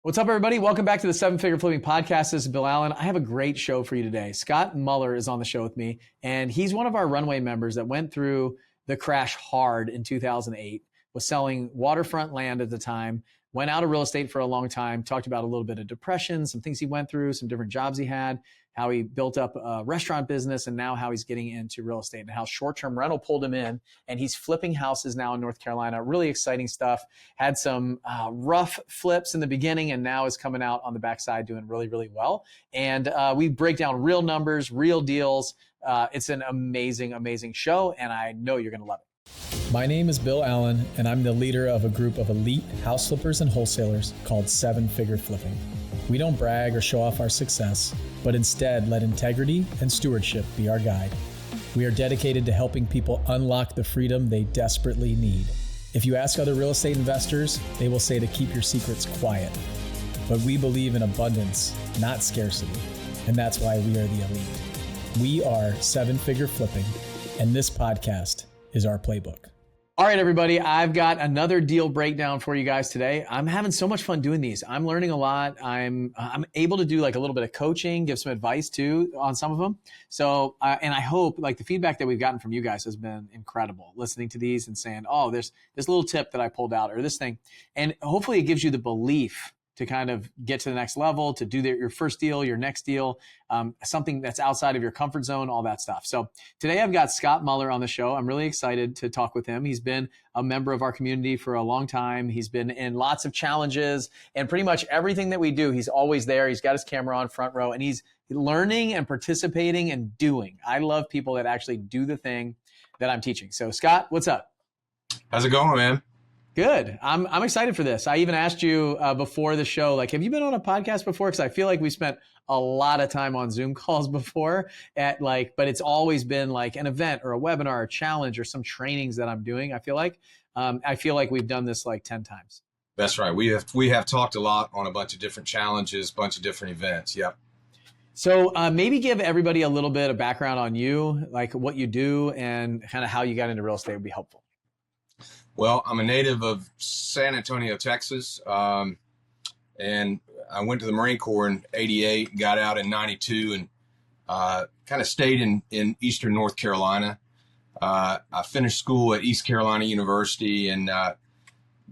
What's up, everybody? Welcome back to the Seven Figure Flipping Podcast. This is Bill Allen. I have a great show for you today. Scott Mueller is on the show with me, and he's one of our Runway members that went through the crash hard in 2008, was selling waterfront land at the time, went out of real estate for a long time, talked about a little bit of depression, some things he went through, some different jobs he had, how he built up a restaurant business, and now how he's getting into real estate and how short-term rental pulled him in. And he's flipping houses now in North Carolina. Really exciting stuff. Had some rough flips in the beginning and now is coming out on the backside doing really, really well. And we break down real numbers, real deals. It's an amazing, amazing show, and I know you're going to love it. My name is Bill Allen, and I'm the leader of a group of elite house flippers and wholesalers called Seven Figure Flipping. We don't brag or show off our success, but instead let integrity and stewardship be our guide. We are dedicated to helping people unlock the freedom they desperately need. If you ask other real estate investors, they will say to keep your secrets quiet. But we believe in abundance, not scarcity, and that's why we are the elite. We are Seven Figure Flipping, and this podcast is our playbook. All right, everybody, I've got another deal breakdown for you guys today. I'm having so much fun doing these. I'm learning a lot. I'm able to do like a little bit of coaching, give some advice too on some of them. So, and I hope like the feedback that we've gotten from you guys has been incredible, listening to these and saying, oh, there's this little tip that I pulled out or this thing. And hopefully it gives you the belief to kind of get to the next level, to do your first deal, your next deal, something that's outside of your comfort zone, all that stuff. So today I've got Scott Mueller on the show. I'm really excited to talk with him. He's been a member of our community for a long time. He's been in lots of challenges and pretty much everything that we do, he's always there. He's got his camera on front row and he's learning and participating and doing. I love people that actually do the thing that I'm teaching. So Scott, what's up? How's it going, man? Good. I'm excited for this. I even asked you before the show, like, have you been on a podcast before? Because I feel like we spent a lot of time on Zoom calls before but it's always been like an event or a webinar or a challenge or some trainings that I'm doing. I feel like we've done this like 10 times. That's right. We have talked a lot on a bunch of different challenges, bunch of different events. Yep. So maybe give everybody a little bit of background on you, like what you do and kind of how you got into real estate would be helpful. Well, I'm a native of San Antonio, Texas, and I went to the Marine Corps in '88, got out in '92, and kind of stayed in Eastern North Carolina. I finished school at East Carolina University and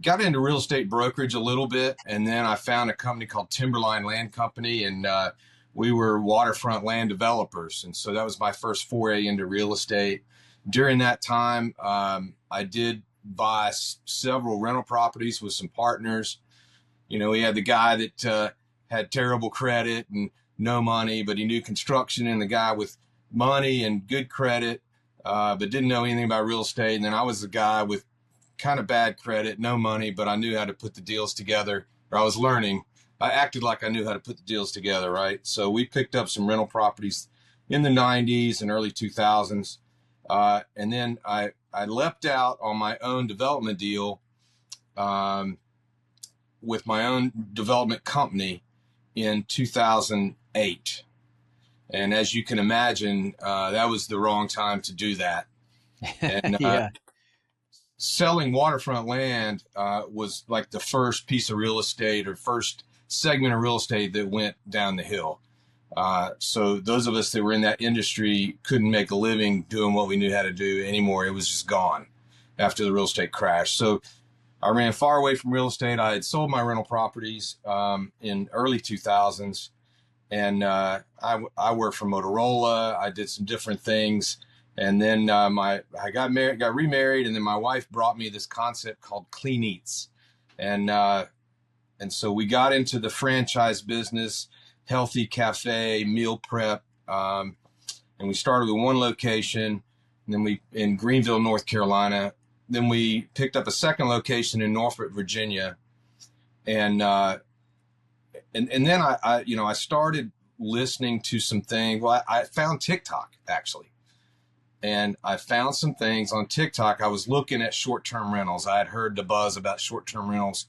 got into real estate brokerage a little bit, and then I found a company called Timberline Land Company, and we were waterfront land developers, and so that was my first foray into real estate. During that time, I did buy several rental properties with some partners. You know, we had the guy that had terrible credit and no money, but he knew construction, and the guy with money and good credit, but didn't know anything about real estate. And then I was the guy with kind of bad credit, no money, but I knew how to put the deals together, or I was learning. I acted like I knew how to put the deals together, right? So we picked up some rental properties in the 90s and early 2000s. And then I leapt out on my own development deal with my own development company in 2008. And as you can imagine, that was the wrong time to do that. And Yeah. Selling waterfront land was like the first piece of real estate or first segment of real estate that went down the hill. So those of us that were in that industry couldn't make a living doing what we knew how to do anymore. It was just gone after the real estate crash. So I ran far away from real estate. I had sold my rental properties in early 2000s, and I worked for Motorola. I did some different things, and then I got remarried, and then my wife brought me this concept called Clean Eats, and so we got into the franchise business. Healthy cafe, meal prep. And we started with one location, and then in Greenville, North Carolina. Then we picked up a second location in Norfolk, Virginia. And then I started listening to some things. Well, I found TikTok actually. And I found some things on TikTok. I was looking at short-term rentals. I had heard the buzz about short-term rentals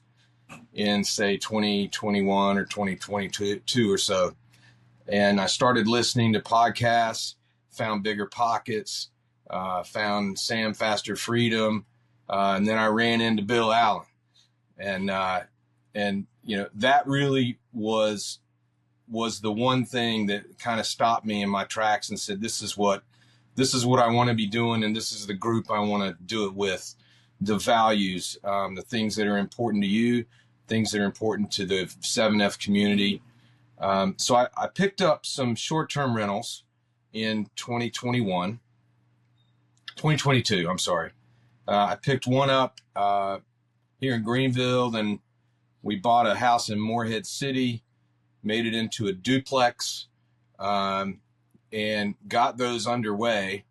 in say 2021 or 2022 or so. And I started listening to podcasts, found Bigger Pockets, found Sam Faster Freedom. And then I ran into Bill Allen and that really was the one thing that kind of stopped me in my tracks and said, this is what I want to be doing. And this is the group I want to do it with. The values, the things that are important to you, things that are important to the 7F community. So I picked up some short-term rentals in 2022, I'm sorry. I picked one up here in Greenville, then we bought a house in Morehead City, made it into a duplex, and got those underway.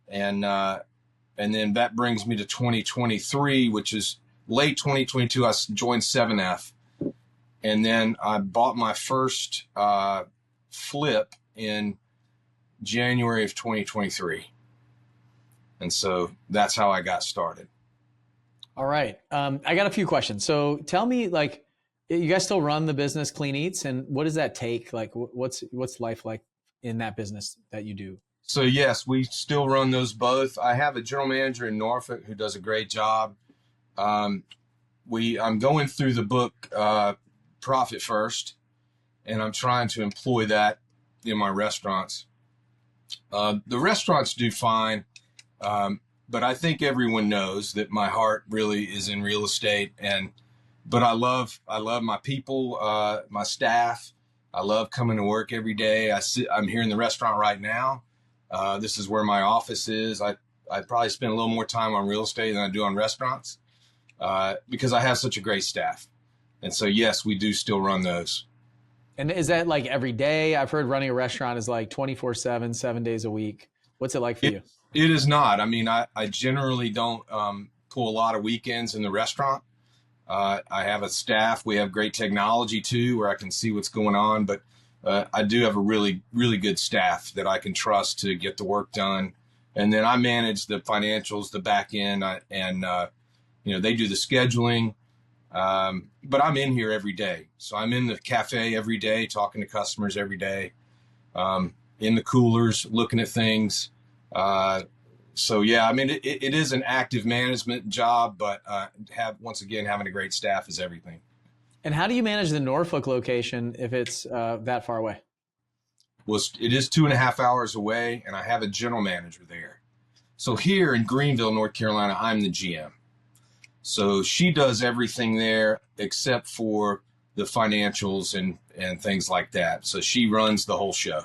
And then that brings me to 2023, which is late 2022. I joined 7F. And then I bought my first flip in January of 2023. And so that's how I got started. All right. I got a few questions. So tell me, like, you guys still run the business Clean Eats, and what does that take? Like, what's life like in that business that you do? So yes, we still run those both. I have a general manager in Norfolk who does a great job. I'm going through the book Profit First, and I'm trying to employ that in my restaurants. The restaurants do fine, but I think everyone knows that my heart really is in real estate, but I love my people, my staff. I love coming to work every day. I'm here in the restaurant right now. This is where my office is. I probably spend a little more time on real estate than I do on restaurants because I have such a great staff. And so, yes, we do still run those. And is that like every day? I've heard running a restaurant is like 24/7, 7 days a week. What's it like for you? It is not. I mean, I generally don't pull a lot of weekends in the restaurant. I have a staff. We have great technology too, where I can see what's going on. But I do have a really, really good staff that I can trust to get the work done. And then I manage the financials, the back end, and they do the scheduling. But I'm in here every day. So I'm in the cafe every day, talking to customers every day, in the coolers, looking at things. So yeah, I mean, it is an active management job, but having a great staff is everything. And how do you manage the Norfolk location if it's that far away? Well, it is 2.5 hours away, and I have a general manager there. So here in Greenville, North Carolina, I'm the GM. So she does everything there except for the financials and things like that. So she runs the whole show.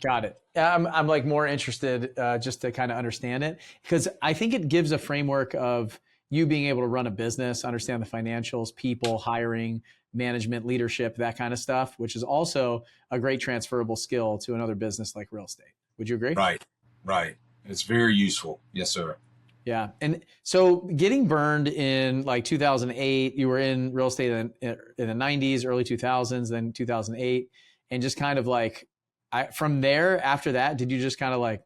Got it. I'm like more interested just to kind of understand it, because I think it gives a framework of you being able to run a business, understand the financials, people, hiring, management, leadership, that kind of stuff, which is also a great transferable skill to another business like real estate. Would you agree? Right. It's very useful. Yes, sir. Yeah. And so getting burned in like 2008, you were in real estate in the 90s, early 2000s, then 2008, and just kind of like, from there, after that, did you just kind of like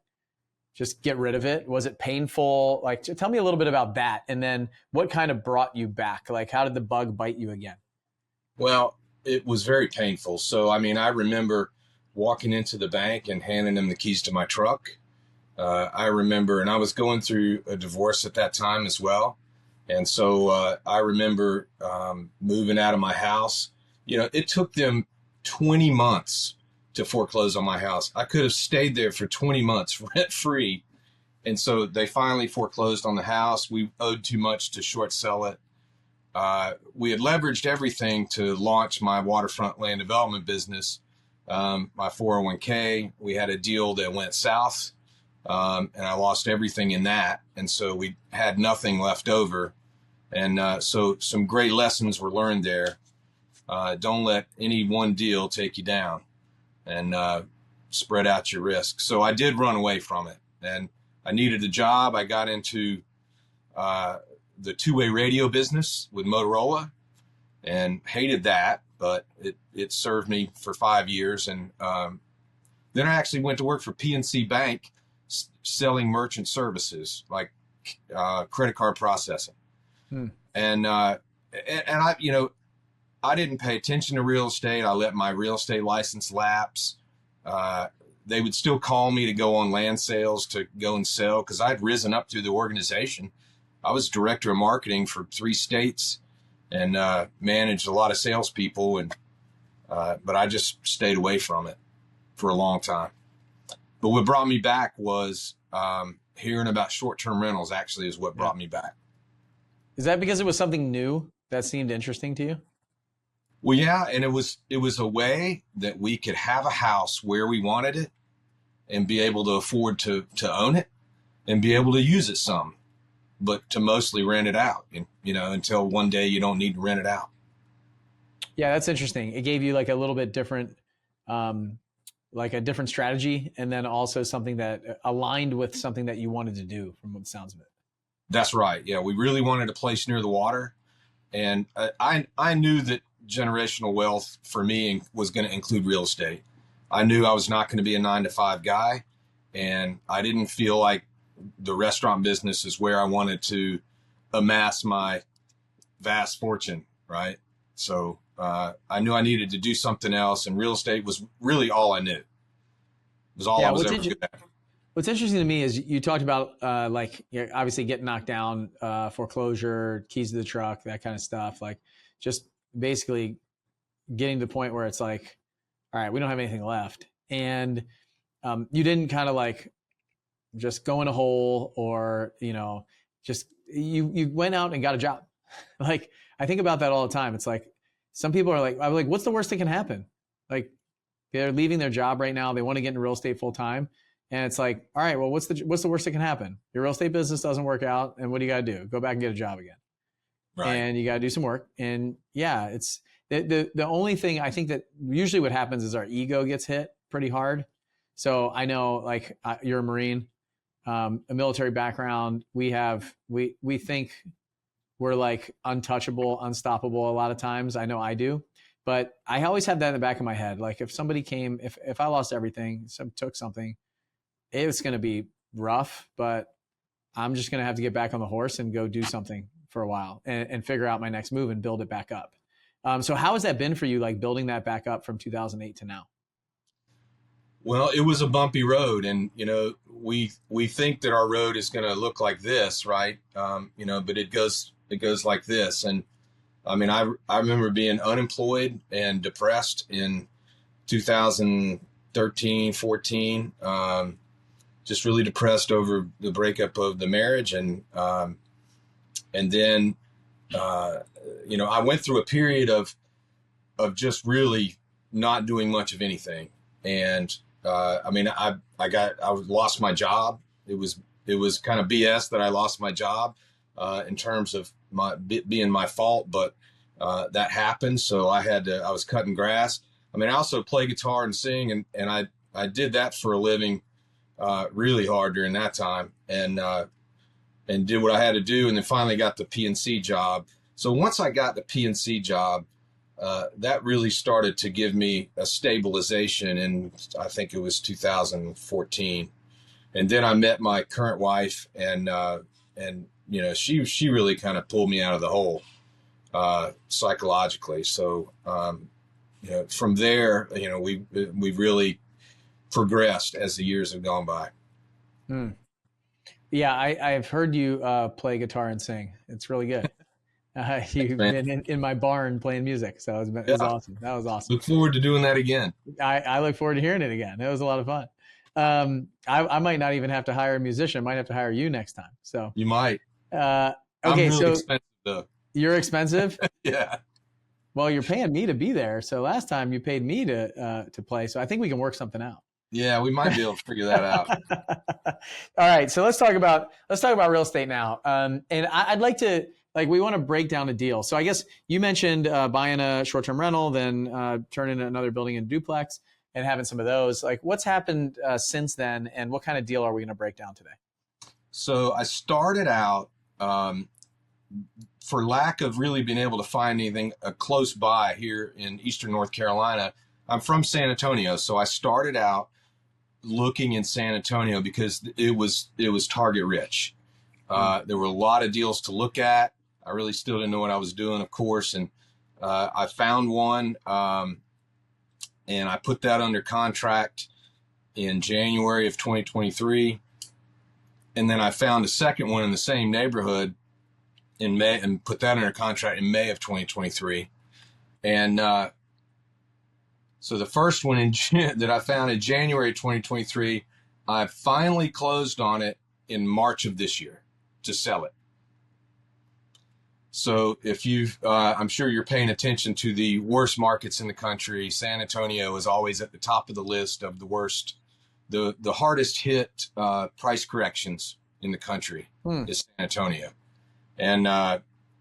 just get rid of it? Was it painful? Like, tell me a little bit about that. And then what kind of brought you back? Like, how did the bug bite you again? Well, it was very painful. So, I mean, I remember walking into the bank and handing them the keys to my truck. I remember, and I was going through a divorce at that time as well. And so I remember moving out of my house. It took them 20 months to foreclose on my house. I could have stayed there for 20 months rent free. And so they finally foreclosed on the house. We owed too much to short sell it. We had leveraged everything to launch my waterfront land development business, my 401k. We had a deal that went south, and I lost everything in that. And so we had nothing left over. And so some great lessons were learned there. Don't let any one deal take you down, and spread out your risk. So I did run away from it, and I needed a job. I got into the two-way radio business with Motorola and hated that, but it served me for 5 years. And then I actually went to work for PNC Bank selling merchant services like credit card processing. And I, I didn't pay attention to real estate. I let my real estate license lapse. They would still call me to go on land sales to go and sell because I'd risen up through the organization. I was director of marketing for 3 states. and managed a lot of salespeople, and but I just stayed away from it for a long time. But what brought me back was hearing about short-term rentals. Actually, is what brought me back. Is that because it was something new that seemed interesting to you? Well, yeah, and it was a way that we could have a house where we wanted it and be able to afford to own it and be able to use it some, but to mostly rent it out, and until one day you don't need to rent it out. Yeah, that's interesting. It gave you like a little bit different, like a different strategy, and then also something that aligned with something that you wanted to do from what sounds of it. That's right. Yeah, we really wanted a place near the water, and I knew that generational wealth for me was going to include real estate. I knew I was not going to be a 9-to-5 guy, and I didn't feel like the restaurant business is where I wanted to amass my vast fortune, right? So I knew I needed to do something else, and real estate was really all I knew. It was all I was ever good at. What's interesting to me is you talked about like obviously getting knocked down, foreclosure, keys to the truck, that kind of stuff. Like just basically getting to the point where it's like, all right, we don't have anything left. And you didn't kind of like just go in a hole, or, just you went out and got a job. Like I think about that all the time. It's like some people are like, I'm like, what's the worst that can happen? Like they're leaving their job right now. They want to get into real estate full time. And it's like, all right, well, what's the worst that can happen? Your real estate business doesn't work out. And what do you got to do? Go back and get a job again. Right. And you got to do some work. And yeah, it's the only thing I think that usually what happens is our ego gets hit pretty hard. So I know like you're a Marine, a military background. We think we're like untouchable, unstoppable a lot of times. I know I do, but I always have that in the back of my head. Like if somebody came, if I lost everything, took something, it's going to be rough, but I'm just going to have to get back on the horse and go do something for a while and figure out my next move and build it back up. So how has that been for you, like building that back up from 2008 to now? Well, it was a bumpy road, and we think that our road is going to look like this, right? But it goes like this. And I mean, I remember being unemployed and depressed in 2013, 14. Just really depressed over the breakup of the marriage, and then I went through a period of just really not doing much of anything, and I lost my job. It was kind of BS that I lost my job in terms of being my fault, but that happened. So I was cutting grass. I mean, I also play guitar and sing, and I did that for a living. Really hard during that time, and did what I had to do, and then finally got the PNC job. So once I got the PNC job, that really started to give me a stabilization, and I think it was 2014. And then I met my current wife, and she really kind of pulled me out of the hole psychologically. So from there, we really progressed as the years have gone by. Yeah, I've heard you play guitar and sing. It's really good. You've been in my barn playing music, so it was awesome. That was awesome. Look forward to doing that again. I look forward to hearing it again. It was a lot of fun. I might not even have to hire a musician. I might have to hire you next time. So you might. Okay, I'm really expensive, though. You're expensive? Yeah. Well, you're paying me to be there. So last time you paid me to play. So I think we can work something out. Yeah, we might be able to figure that out. All right, so let's talk about real estate now. And I'd like to we want to break down a deal. So I guess you mentioned buying a short-term rental, then turning another building into duplex, and having some of those. Like, what's happened since then, and what kind of deal are we going to break down today? So I started out for lack of really being able to find anything close by here in Eastern North Carolina. I'm from San Antonio, so I started out looking in San Antonio because it was target rich. There were a lot of deals to look at. I really still didn't know what I was doing, of course, and I found one, and I put that under contract in January of 2023, and then I found a second one in the same neighborhood in May and put that under contract in May of 2023. And so the first one that I found in January 2023, I finally closed on it in March of this year to sell it. So if I'm sure you're paying attention to the worst markets in the country. San Antonio is always at the top of the list of the worst, the hardest hit price corrections in the country is San Antonio, and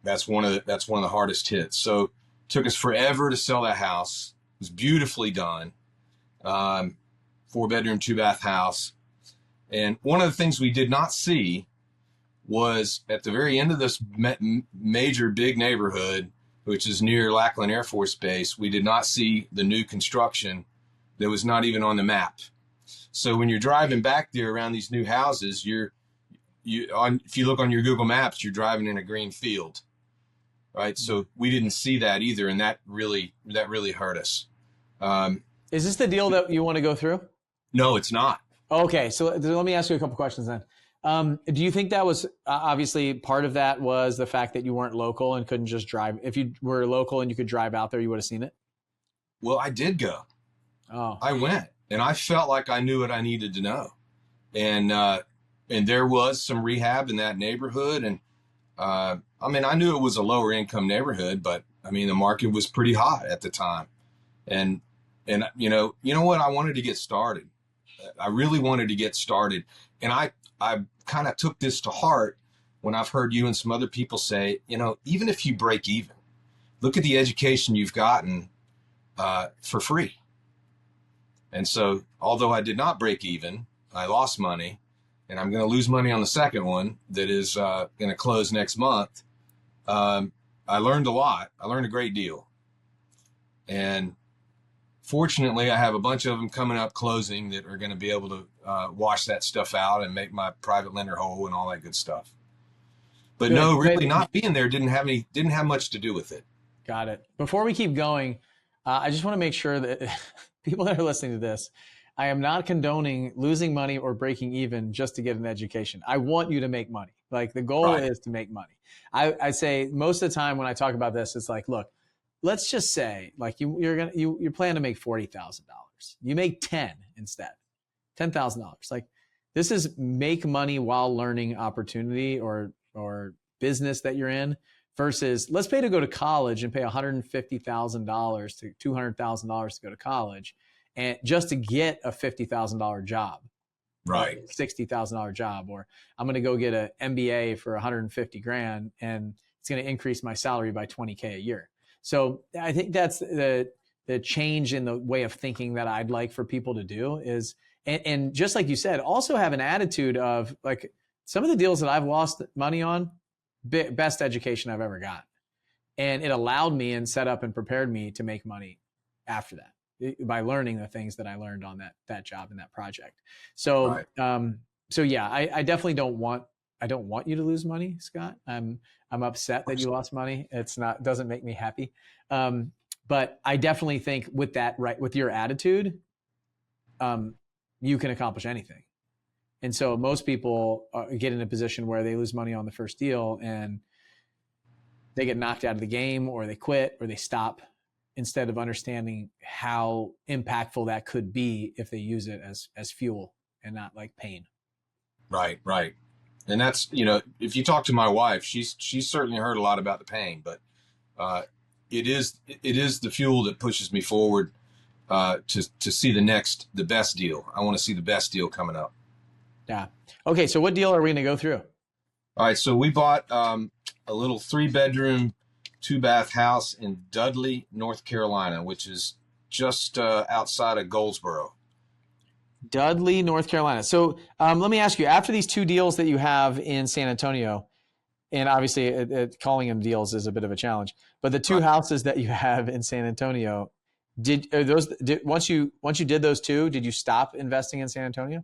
that's one of the hardest hits. So it took us forever to sell that house. It was beautifully done, 4-bedroom, 2-bath house. And one of the things we did not see was at the very end of this major big neighborhood, which is near Lackland Air Force Base, we did not see the new construction that was not even on the map. So when you're driving back there around these new houses, if you look on your Google Maps, you're driving in a green field, right? So we didn't see that either, and that really hurt us. Is this the deal that you want to go through? No, it's not. Okay, so let me ask you a couple questions then. Do you think that was obviously part of that was the fact that you weren't local and couldn't just drive? If you were local and you could drive out there, you would have seen it? Well, I did go. Oh, I went, and I felt like I knew what I needed to know. And there was some rehab in that neighborhood. And I mean, I knew it was a lower income neighborhood, but I mean, the market was pretty hot at the time. And you know what? I wanted to get started. I really wanted to get started. And I kind of took this to heart when I've heard you and some other people say, even if you break even, look at the education you've gotten for free. And so, although I did not break even, I lost money, and I'm going to lose money on the second one that is going to close next month. I learned a lot. I learned a great deal. And fortunately, I have a bunch of them coming up closing that are going to be able to wash that stuff out and make my private lender whole and all that good stuff. But good. No, really not being there didn't have much to do with it. Got it. Before we keep going, I just want to make sure that people that are listening to this, I am not condoning losing money or breaking even just to get an education. I want you to make money. Like the goal is to make money. I say most of the time when I talk about this, it's like, look, let's just say like you're planning to make $40,000. You make 10 instead, $10,000. Like this is make money while learning opportunity or business that you're in versus let's pay to go to college and pay $150,000 to $200,000 to go to college and just to get a $50,000 job, right? $60,000 job, or I'm going to go get an MBA for 150 grand and it's going to increase my salary by 20K a year. So I think that's the change in the way of thinking that I'd like for people to do is, and just like you said, also have an attitude of like some of the deals that I've lost money on, best education I've ever got. And it allowed me and set up and prepared me to make money after that by learning the things that I learned on that job and that project. So, so yeah, I definitely don't want you to lose money, Scott. I'm upset that you lost money. Doesn't make me happy. But I definitely think with that, right, with your attitude, you can accomplish anything. And so most people get in a position where they lose money on the first deal and they get knocked out of the game or they quit or they stop instead of understanding how impactful that could be if they use it as fuel and not like pain. Right. And that's, if you talk to my wife, she's certainly heard a lot about the pain, but it is the fuel that pushes me forward to see the best deal. I want to see the best deal coming up. Yeah. Okay. So what deal are we going to go through? All right. So we bought a little 3-bedroom, 2-bath house in Dudley, North Carolina, which is just outside of Goldsboro. Dudley, North Carolina. So let me ask you, after these 2 deals that you have in San Antonio, and obviously calling them deals is a bit of a challenge, but the 2 houses that you have in San Antonio, once you did those 2, did you stop investing in San Antonio?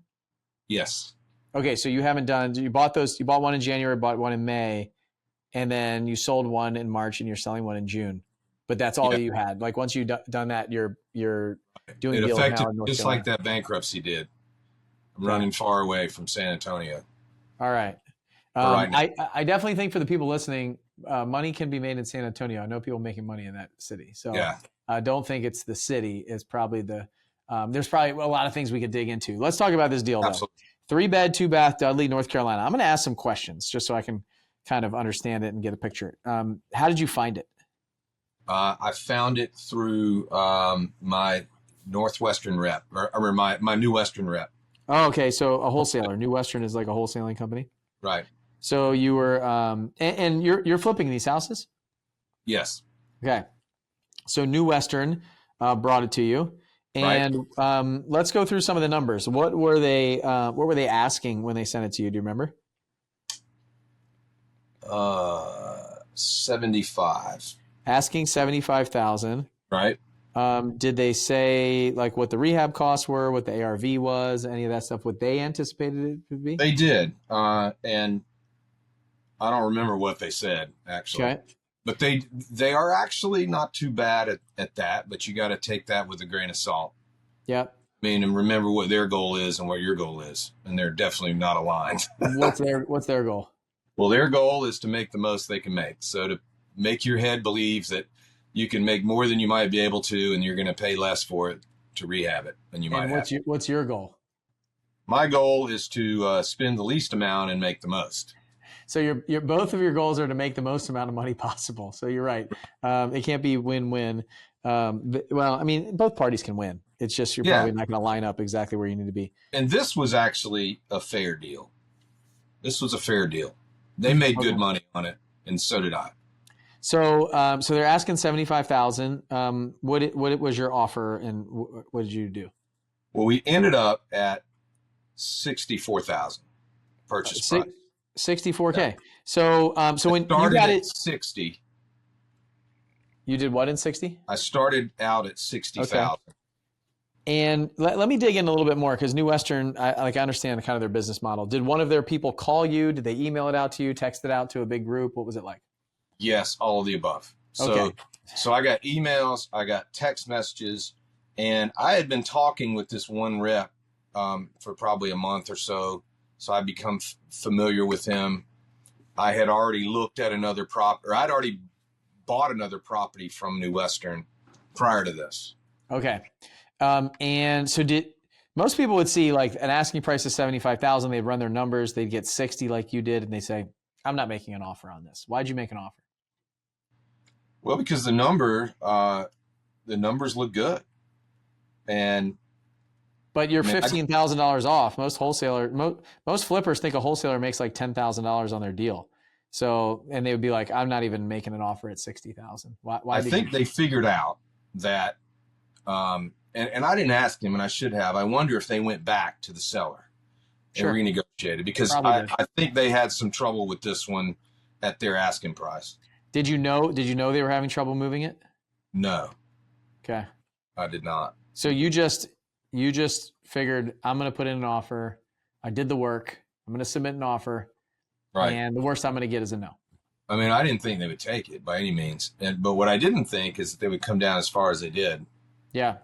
Yes. Okay. So you bought one in January, bought one in May, and then you sold one in March and you're selling one in June, but that's all you had. Like once you've done that, you're doing deals affected now in North just Carolina. like that bankruptcy did. I'm running far away from San Antonio. All right. right now. I definitely think for the people listening, money can be made in San Antonio. I know people making money in that city. So Yeah. I don't think it's the city. It's probably there's probably a lot of things we could dig into. Let's talk about this deal, Absolutely. though. 3-bed, 2-bath, Dudley, North Carolina. I'm going to ask some questions just so I can kind of understand it and get a picture. How did you find it? I found it through my Northwestern rep, or my New Western rep. Oh, okay. So a wholesaler. New Western is like a wholesaling company. Right. So you were, and you're flipping these houses? Yes. Okay. So New Western brought it to you, and Right. Let's go through some of the numbers. What were they asking when they sent it to you? Do you remember? 75. Asking 75,000. Right. Did they say like what the rehab costs were, what the ARV was, any of that stuff? What they anticipated it to be? They did, and I don't remember what they said actually. Okay. But they are actually not too bad at that, but you got to take that with a grain of salt. Yep. I mean, and remember what their goal is and what your goal is, and they're definitely not aligned. What's their goal? Well, their goal is to make the most they can make. So to make your head believe that you can make more than you might be able to, and you're going to pay less for it to rehab it than you might And have. what's your goal? My goal is to spend the least amount and make the most. So your both of your goals are to make the most amount of money possible. So you're right. It can't be win-win. Well, I mean, both parties can win. It's just you're probably not going to line up exactly where you need to be. And this was actually a fair deal. This was a fair deal. They made good money on it, and so did I. So so they're asking 75,000. What was your offer, and what did you do? Well, we ended up at 64,000 purchase price. 64K. Yeah. So so when you got it 60. You did what in 60? I started out at 60,000. Okay. And let me dig in a little bit more, because New Western, I understand kind of their business model. Did one of their people call you? Did they email it out to you, text it out to a big group? What was it like? Yes, all of the above. So I got emails, I got text messages, and I had been talking with this one rep for probably a month or so. So I become familiar with him. I had already looked at another property, or I'd already bought another property from New Western prior to this. Okay. And so most people would see like an asking price of 75,000, they'd run their numbers, they'd get 60 like you did, and they say, I'm not making an offer on this. Why'd you make an offer? Well, because the numbers look good. But you're $15,000 off. Most flippers think a wholesaler makes like $10,000 on their deal. So, and they would be like, I'm not even making an offer at 60,000. Why? I think they figured out that, and I didn't ask them, and I should have. I wonder if they went back to the seller and renegotiated, because I think they had some trouble with this one at their asking price. Did you know they were having trouble moving it? No. Okay. I did not. So you just figured, I'm going to put in an offer. I did the work. I'm going to submit an offer. Right. And the worst I'm going to get is a no. I mean, I didn't think they would take it by any means. But what I didn't think is that they would come down as far as they did. Yeah.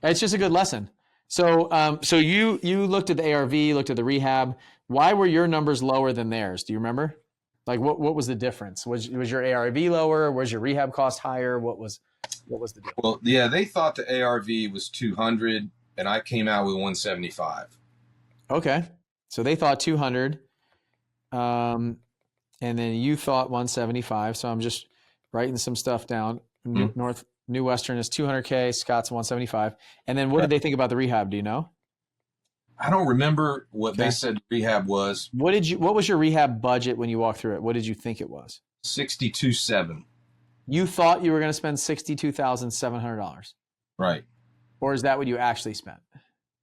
It's just a good lesson. So so you looked at the ARV, looked at the rehab. Why were your numbers lower than theirs? Do you remember? Like what was the difference? Was your ARV lower? Was your rehab cost higher? What was the deal? Well, yeah, they thought the ARV was 200, and I came out with 175. Okay. So they thought 200, and then you thought 175. So I'm just writing some stuff down. Mm-hmm. New Western is 200K. Scott's 175. And then what did they think about the rehab? Do you know? I don't remember what they said rehab was. What was your rehab budget when you walked through it? What did you think it was? $62,700. You thought you were going to spend $62,700. Right. Or is that what you actually spent?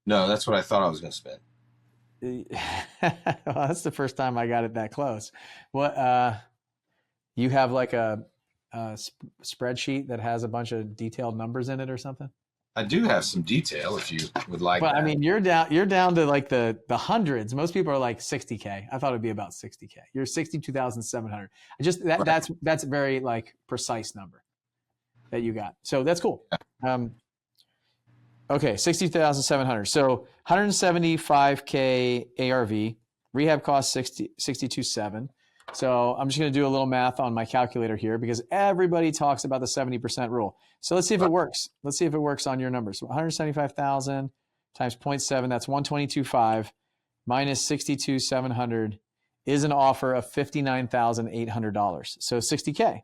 No, that's what I thought I was going to spend. Well, that's the first time I got it that close. What you have like a spreadsheet that has a bunch of detailed numbers in it or something? I do have some detail if you would like. But that. I mean, you're down to like the hundreds. Most people are like 60K. I thought it'd be about 60K. You're 62,700. That's a very like precise number that you got. So that's cool. Okay, 60,700. So 175K ARV, Rehab cost 62.7. So I'm just going to do a little math on my calculator here because everybody talks about the 70% rule. So let's see if it works. Let's see if it works on your numbers. 175,000 times 0.7, that's 122.5 minus 62,700 is an offer of $59,800. So $60K.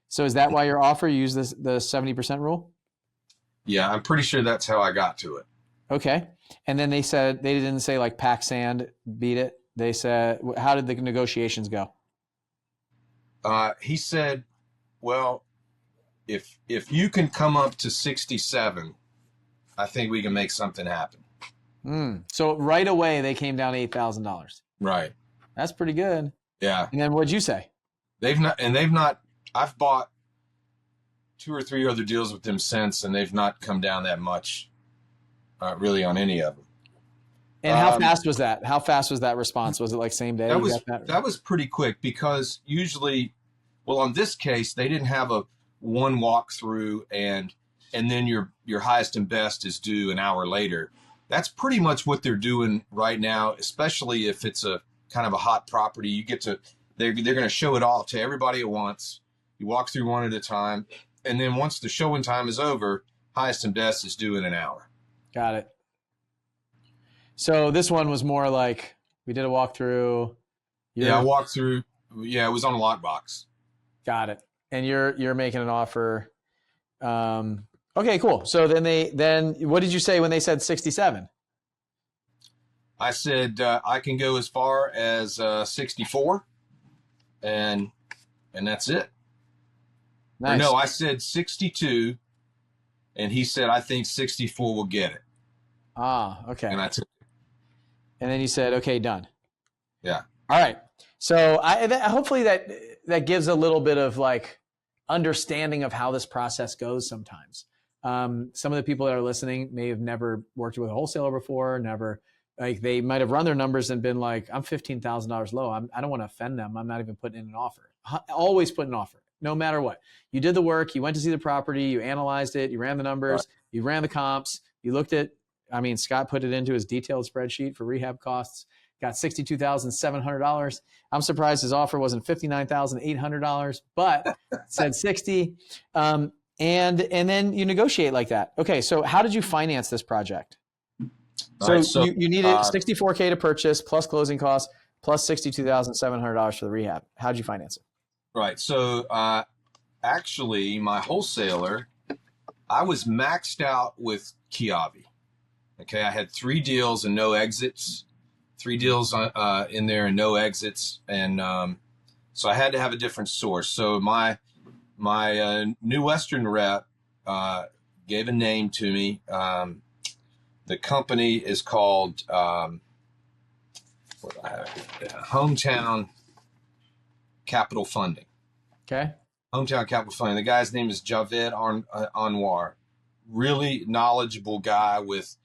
So is that why your offer used the 70% rule? Yeah, I'm pretty sure that's how I got to it. Okay. And then they didn't say like pack sand, beat it. They said, how did the negotiations go? He said, well, if you can come up to 67, I think we can make something happen. So right away they came down $8,000. Right. That's pretty good. Yeah. And then what'd you say? They've not, I've bought 2 or 3 other deals with them since, and they've not come down that much, really on any of them. And how fast was that? How fast was that response? Was it like same day? That was pretty quick because usually, well, on this case, they didn't have a one walkthrough and then your highest and best is due an hour later. That's pretty much what they're doing right now, especially if it's a kind of a hot property. You get to, they're going to show it all to everybody at once. You walk through one at a time. And then once the showing time is over, highest and best is due in an hour. Got it. So this one was more like we did a walkthrough. I walked through. Yeah, it was on a lockbox. Got it. And you're making an offer. Okay, cool. So then what did you say when they said 67? I said I can go as far as 64, and that's it. Nice. Or no, I said 62, and he said I think 64 will get it. Okay. And I took it. And then you said, okay, done. Yeah. All right. So hopefully that gives a little bit of like understanding of how this process goes sometimes. Some of the people that are listening may have never worked with a wholesaler before, like they might have run their numbers and been like, I'm $15,000 low. I don't want to offend them. I'm not even putting in an offer. Always put an offer, no matter what. You did the work. You went to see the property. You analyzed it. You ran the numbers. Right. You ran the comps. You looked at, Scott put it into his detailed spreadsheet for rehab costs, got $62,700. I'm surprised his offer wasn't $59,800, but it said 60. And then you negotiate like that. Okay. So how did you finance this project? So you needed $64K to purchase plus closing costs plus $62,700 for the rehab. How did you finance it? Right. So actually, my wholesaler, I was maxed out with Kiavi. Okay, I had 3 deals and no exits. 3 deals in there and no exits, and so I had to have a different source. So my New Western rep gave a name to me. The company is called Hometown Capital Funding. Okay. Hometown Capital Funding. The guy's name is Javed Anwar. Really knowledgeable guy with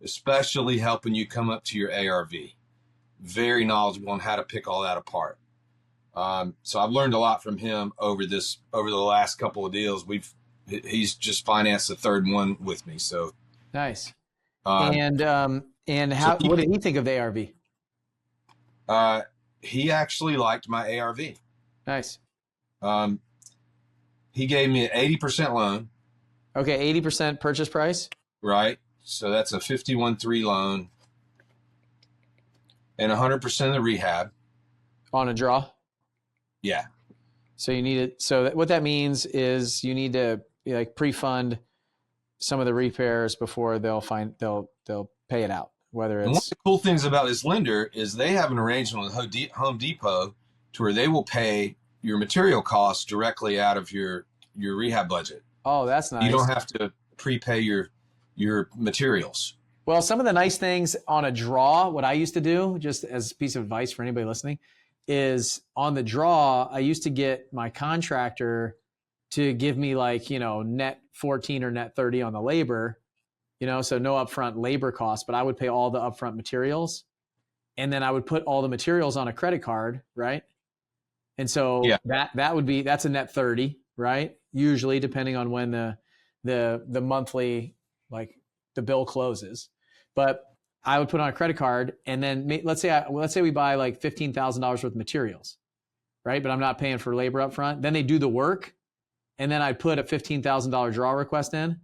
especially helping you come up to your ARV. Very knowledgeable on how to pick all that apart. So I've learned a lot from him over the last couple of deals. He's just financed the 3rd one with me. So nice. And what did he think of the ARV? He actually liked my ARV. Nice. He gave me an 80% loan. Okay, 80% purchase price. Right. So that's a 51.3 loan and 100% of the rehab. On a draw? Yeah. So you need it. So what that means is you need to like pre-fund some of the repairs before they'll pay it out. Whether it's and one of the cool things about this lender is they have an arrangement with Home Depot to where they will pay your material costs directly out of your rehab budget. Oh, that's nice. You don't have to prepay your materials. Well, some of the nice things on a draw, what I used to do, just as a piece of advice for anybody listening, is on the draw, I used to get my contractor to give me like, net 14 or net 30 on the labor, so no upfront labor costs, but I would pay all the upfront materials. And then I would put all the materials on a credit card, right? And so that's a net 30, right? Usually depending on when the monthly, like the bill closes. But I would put on a credit card, and then let's say we buy like $15,000 worth of materials, right? But I'm not paying for labor up front. Then they do the work, and then I'd put a $15,000 draw request in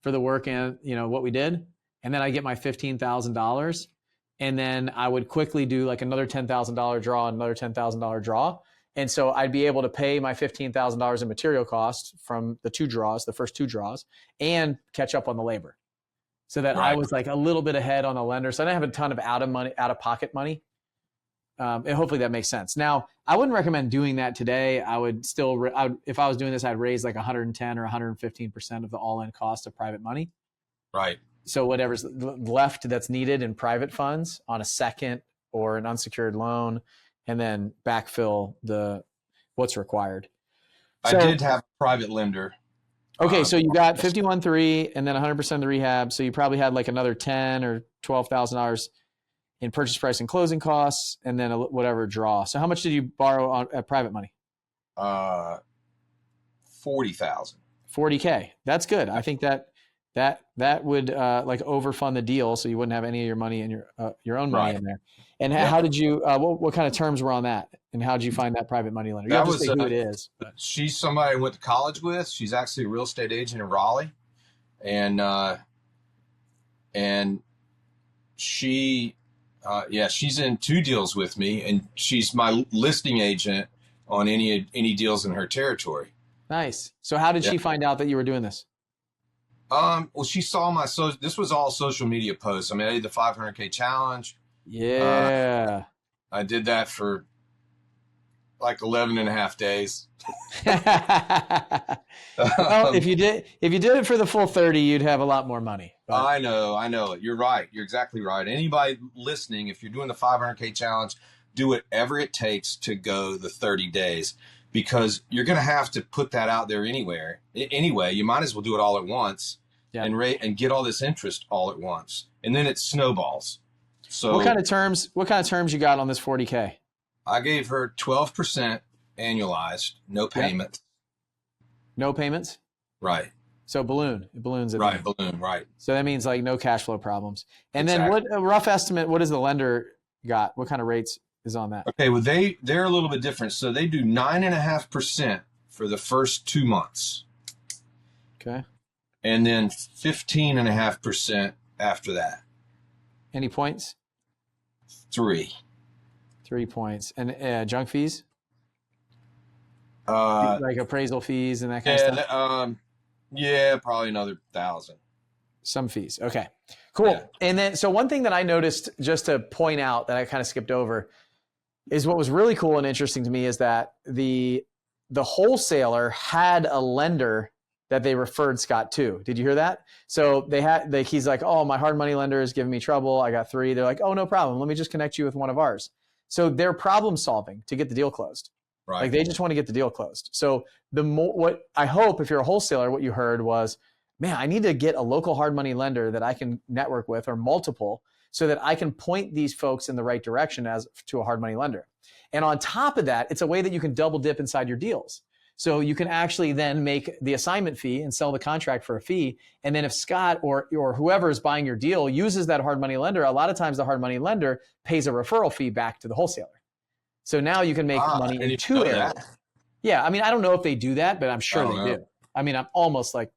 for the work and what we did, and then I get my $15,000, and then I would quickly do like another $10,000 draw, another $10,000 draw, and so I'd be able to pay my $15,000 in material costs from the first two draws, and catch up on the labor, so that I was like a little bit ahead on the lender. So I didn't have a ton of out of pocket money. And hopefully that makes sense. Now, I wouldn't recommend doing that today. I would still, if I was doing this, I'd raise like 110 or 115% of the all-in cost of private money. Right. So whatever's left that's needed in private funds on a second or an unsecured loan, and then backfill what's required. So, I did have a private lender. Okay, so you got 51.3 and then 100% of the rehab. So you probably had like another $10,000 or $12,000 in purchase price and closing costs, and then whatever draw. So how much did you borrow at private money? 40,000. 40K. That's good. I think that would like overfund the deal, so you wouldn't have any of your money in your own money in there. And how did you? What kind of terms were on that? And how did you find that private money lender? You have to say who it is. But. She's somebody I went to college with. She's actually a real estate agent in Raleigh, and she. She's in 2 deals with me, and she's my listing agent on any deals in her territory. Nice. So how did she find out that you were doing this? Well, she saw this was all social media posts. I mean, I did the 500K challenge. Yeah. I did that for like 11 and a half days. Well, if you did it for the full 30, you'd have a lot more money. But. I know it. You're right. You're exactly right. Anybody listening, if you're doing the 500K challenge, do whatever it takes to go the 30 days, because you're going to have to put that out there anyway. You might as well do it all at once and get all this interest all at once. And then it snowballs. So what kind of terms you got on this 40K? I gave her 12% annualized, no payments. No payments? Right. So balloons. Right. Balloon. Right. So that means like no cash flow problems. And then what a rough estimate, what does the lender got? What kind of rates is on that? Okay. Well, they're a little bit different. So they do 9.5% for the first 2 months. Okay. And then 15.5% after that. Any points? 3 points. And junk fees? Like appraisal fees and that kind of stuff? Probably another 1,000. Some fees. Okay, cool. Yeah. And then, so one thing that I noticed, just to point out, that I kind of skipped over, is what was really cool and interesting to me is that the wholesaler had a lender that they referred Scott to. Did you hear that? So he's like, oh, my hard money lender is giving me trouble. I got 3. They're like, oh, no problem. Let me just connect you with one of ours. So they're problem solving to get the deal closed. Right. Like they just want to get the deal closed. So what I hope, if you're a wholesaler, what you heard was, man, I need to get a local hard money lender that I can network with, or multiple, so that I can point these folks in the right direction as to a hard money lender. And on top of that, it's a way that you can double dip inside your deals. So you can actually then make the assignment fee and sell the contract for a fee. And then if Scott or whoever is buying your deal uses that hard money lender, a lot of times the hard money lender pays a referral fee back to the wholesaler. So now you can make money in 2 areas. Yeah, I mean, I don't know if they do that, but I'm sure they do. I mean, I'm almost like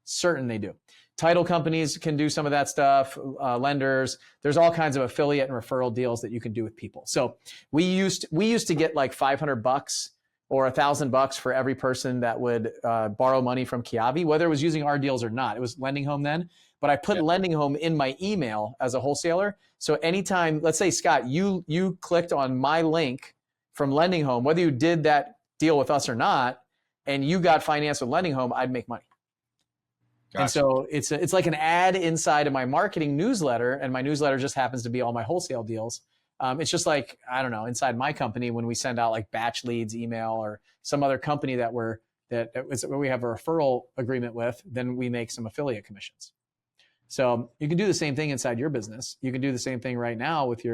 certain they do. Title companies can do some of that stuff, lenders. There's all kinds of affiliate and referral deals that you can do with people. So we used to get like $500 or $1,000 for every person that would borrow money from Kiavi, whether it was using our deals or not. It was Lending Home then, but I put Lending Home in my email as a wholesaler. So anytime, let's say, Scott, you clicked on my link from Lending Home, whether you did that deal with us or not, and you got financed with Lending Home, I'd make money. Gotcha. And so it's like an ad inside of my marketing newsletter, and my newsletter just happens to be all my wholesale deals. It's just like, I don't know, inside my company, when we send out like batch leads email, or some other company that we have a referral agreement with, then we make some affiliate commissions. So you can do the same thing inside your business. You can do the same thing right now with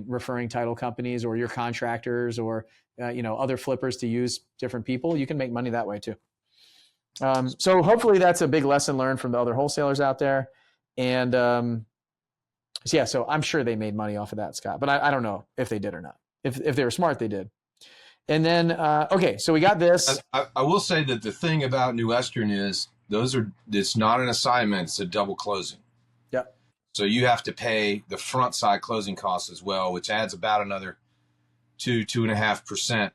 referring title companies or your contractors, or other flippers to use different people. You can make money that way too. So hopefully that's a big lesson learned from the other wholesalers out there. And So yeah, so I'm sure they made money off of that, Scott, but I don't know if they did or not. If they were smart, they did. And then, okay, so we got this. I will say that the thing about New Western is it's not an assignment, it's a double closing. Yep. So you have to pay the front side closing costs as well, which adds about another 2.5%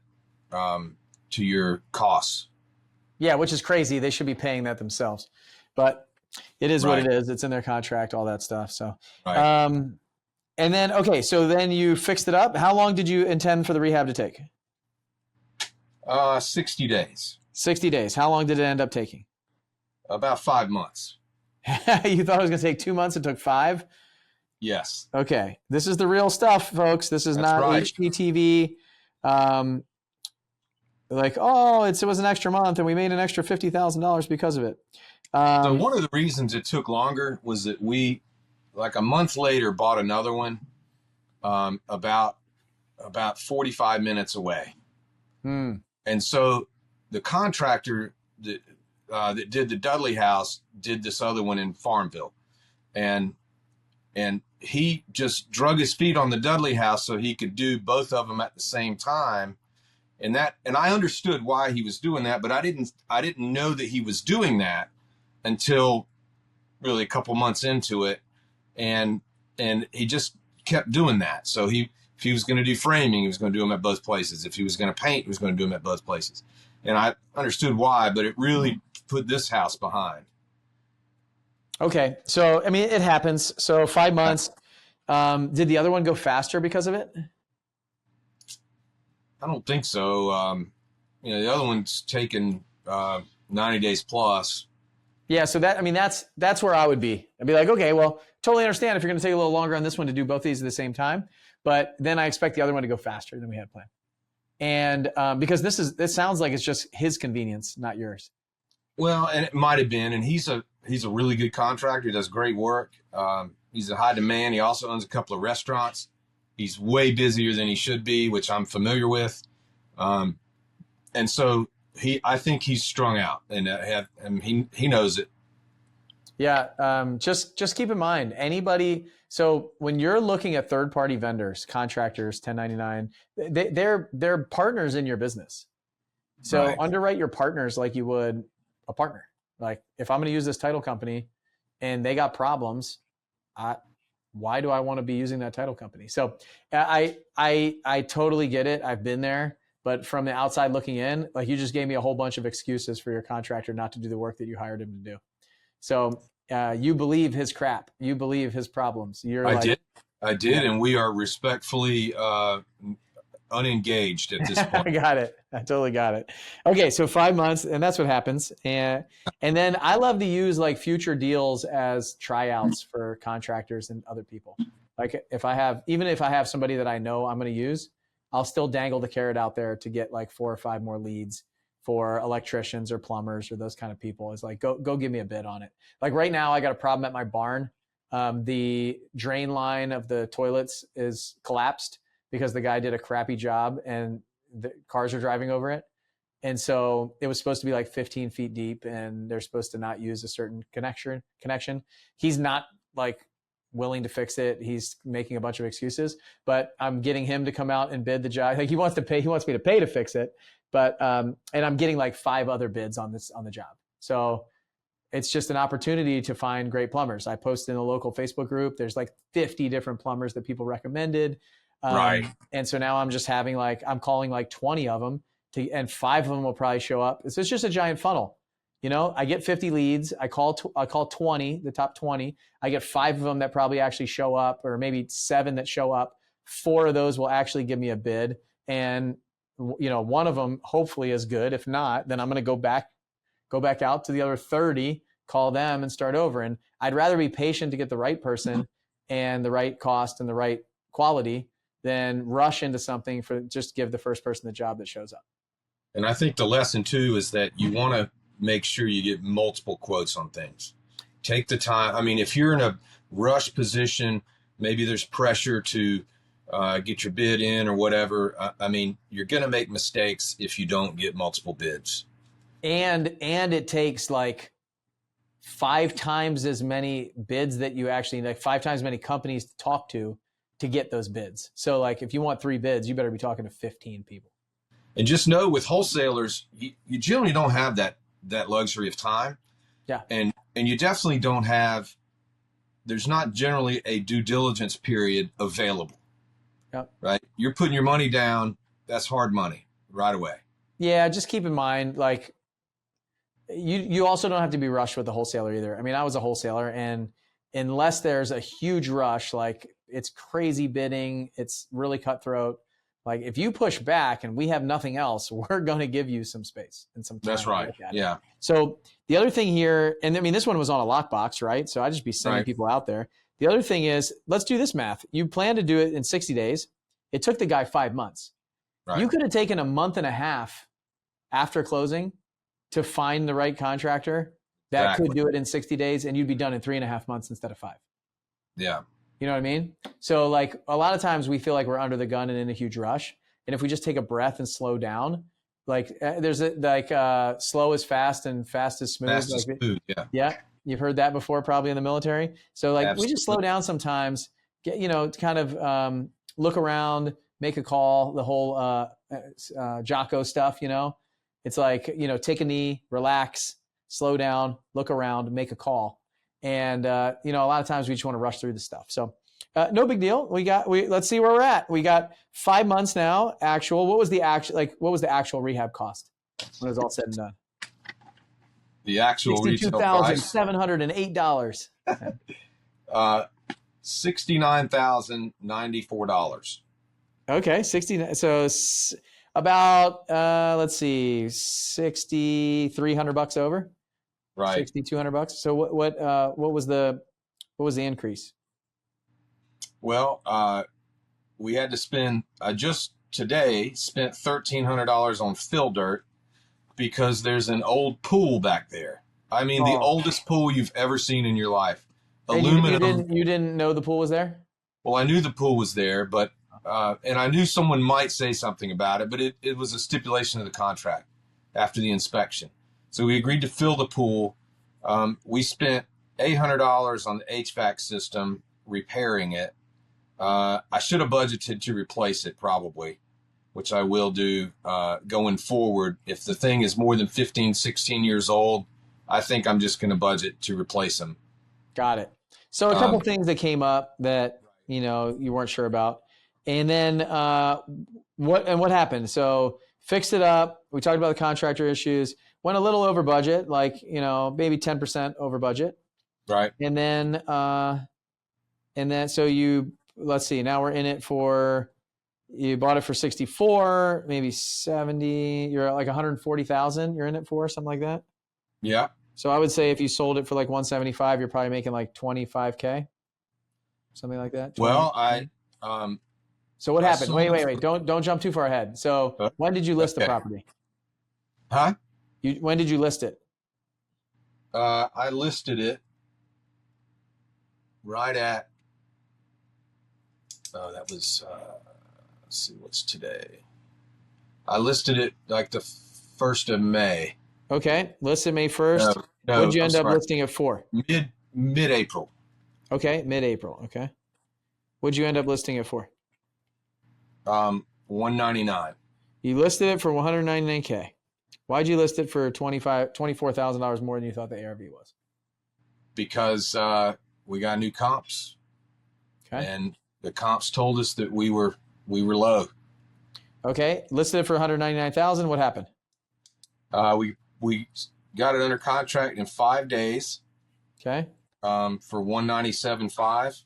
to your costs. Yeah, which is crazy. They should be paying that themselves, but it is what it is. It's in their contract, all that stuff. So, and then, okay, so then you fixed it up. How long did you intend for the rehab to take? 60 days. 60 days. How long did it end up taking? About 5 months. You thought it was going to take 2 months. It took 5? Yes. Okay. This is the real stuff, folks. This is not HGTV. Like, oh, it was an extra month and we made an extra $50,000 because of it. So one of the reasons it took longer was that we, like a month later, bought another one about 45 minutes away. And so the contractor that did the Dudley house did this other one in Farmville. And he just drug his feet on the Dudley house so he could do both of them at the same time. And I understood why he was doing that, but I didn't know that he was doing that until really a couple months into it. And he just kept doing that. So if he was going to do framing, he was going to do them at both places. If he was going to paint, he was going to do them at both places. And I understood why, but it really put this house behind. Okay. So, I mean, it happens. So 5 months. Did the other one go faster because of it? I don't think so. The other one's taken 90 days plus. Yeah. So that's where I would be. I'd be like, okay, well, totally understand if you're going to take a little longer on this one to do both these at the same time, but then I expect the other one to go faster than we had planned. And because this sounds like it's just his convenience, not yours. Well, and it might have been, and he's a really good contractor. He does great work. He's in high demand. He also owns a couple of restaurants. He's way busier than he should be, which I'm familiar with. And so I think he's strung out, and he knows it. Yeah. Just keep in mind, anybody. So when you're looking at third-party vendors, contractors, 1099, they're partners in your business. So underwrite your partners like you would a partner. Like, if I'm going to use this title company and they got problems, why do I want to be using that title company? So I totally get it. I've been there, but from the outside looking in, like, you just gave me a whole bunch of excuses for your contractor not to do the work that you hired him to do. So you believe his crap. You believe his problems. I did. And we are respectfully unengaged at this point. I got it. I totally got it. Okay. So 5 months, and that's what happens. And then I love to use like future deals as tryouts for contractors and other people. Like, even if I have somebody that I know I'm going to use, I'll still dangle the carrot out there to get like 4 or 5 more leads for electricians or plumbers or those kind of people. It's like, go give me a bid on it. Like right now I got a problem at my barn. The drain line of the toilets is collapsed because the guy did a crappy job and the cars are driving over it. And so it was supposed to be like 15 feet deep and they're supposed to not use a certain connection. He's not like willing to fix it. He's making a bunch of excuses, but I'm getting him to come out and bid the job. Like, he wants me to pay to fix it. But, and I'm getting like 5 other bids on the job. So it's just an opportunity to find great plumbers. I posted in the local Facebook group. There's like 50 different plumbers that people recommended. And so now I'm just I'm calling like 20 of them and 5 of them will probably show up. It's just a giant funnel. I get 50 leads. I call 20, the top 20. I get 5 of them that probably actually show up, or maybe 7 that show up. 4 of those will actually give me a bid. And, one of them hopefully is good. If not, then I'm going to go back out to the other 30, call them and start over. And I'd rather be patient to get the right person and the right cost and the right quality than rush into something for just give the first person the job that shows up. And I think the lesson too is that you want to make sure you get multiple quotes on things. Take the time. I mean, if you're in a rush position, maybe there's pressure to get your bid in or whatever. I mean, you're going to make mistakes if you don't get multiple bids. And it takes like 5 times as many bids that you actually, like 5 times as many companies to talk to get those bids. So like if you want 3 bids, you better be talking to 15 people. And just know with wholesalers, you generally don't have that luxury of time. Yeah. And you definitely don't have, there's not generally a due diligence period available. Yep. Right. You're putting your money down. That's hard money right away. Yeah. Just keep in mind, like you also don't have to be rushed with the wholesaler either. I mean, I was a wholesaler, and unless there's a huge rush, like it's crazy bidding, it's really cutthroat. Like if you push back and we have nothing else, we're going to give you some space and some time. That's right. Yeah. So the other thing here, and I mean, this one was on a lockbox, right? So I'd just be sending people out there. The other thing is, let's do this math. You plan to do it in 60 days. It took the guy 5 months. Right. You could have taken a month and a half after closing to find the right contractor that could do it in 60 days, and you'd be done in 3.5 months instead of 5. Yeah. You know what I mean? So like a lot of times we feel like we're under the gun and in a huge rush. And if we just take a breath and slow down, like there's slow is fast and fast is smooth. Fast is smooth, yeah. Yeah. You've heard that before, probably in the military. So like we just slow down sometimes, kind of look around, make a call, the whole Jocko stuff, it's like, take a knee, relax, slow down, look around, make a call. And, a lot of times we just want to rush through the stuff. So no big deal. Let's see where we're at. We got 5 months now, actual. What was the actual rehab cost when it was all said and done? The actual retail price? $62,708. $69,094. Okay, 60. So about let's see, $6,300 over. Right. $6,200. So what was the increase? Well, we had to spend. I just today spent $1,300 on fill dirt because there's an old pool back there. I mean, the oldest pool you've ever seen in your life. Aluminum. You didn't know the pool was there? Well, I knew the pool was there, but and I knew someone might say something about it, but it was a stipulation of the contract after the inspection. So we agreed to fill the pool. We spent $800 on the HVAC system repairing it. I should have budgeted to replace it probably, which I will do going forward. If the thing is more than 15, 16 years old, I think I'm just going to budget to replace them. Got it. So a couple things that came up that, you weren't sure about. And then what happened? So fixed it up. We talked about the contractor issues. Went a little over budget, like, maybe 10% over budget. Right. And then so let's see, now we're in it you bought it for 64, maybe 70, you're at like 140,000 you're in it for, something like that. Yeah. So I would say if you sold it for like 175, you're probably making like 25K, something like that. 20. Well, so what happened? Wait. Don't jump too far ahead. So when did you list the property? Huh? When did you list it? I listed it right at, that was, let's see, what's today? I listed it like the 1st of May. Okay. Listed May 1st. No, what did you end up listing it for? Mid-April. Okay. Mid-April. Okay. What did you end up listing it for? $199. You listed it for $199K. Why'd you list it for $24,000 more than you thought the ARV was? Because we got new comps. Okay. And the comps told us that we were low. Okay. Listed it for $199,000. What happened? We got it under contract in 5 days. Okay. For $197,500.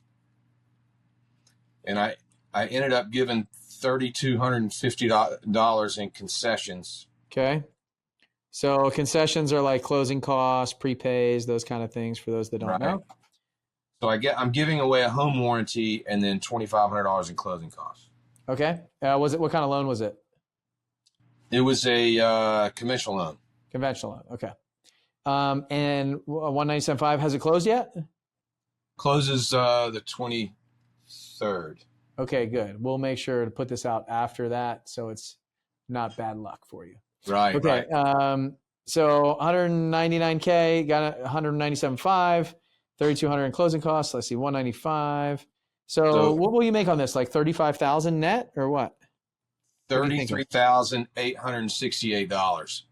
And I ended up giving $3,250 in concessions. Okay. So concessions are like closing costs, prepays, those kind of things for those that don't know. So I'm giving away a home warranty and then $2,500 in closing costs. Okay. What kind of loan was it? It was a conventional loan. Conventional loan. Okay. And 197.5, has it closed yet? Closes the 23rd. Okay, good. We'll make sure to put this out after that so it's not bad luck for you. Right. Okay. Right. So 199K, got 197.5, 3,200 in closing costs. Let's see, 195. So what will you make on this? Like 35,000 net or what? $33,868.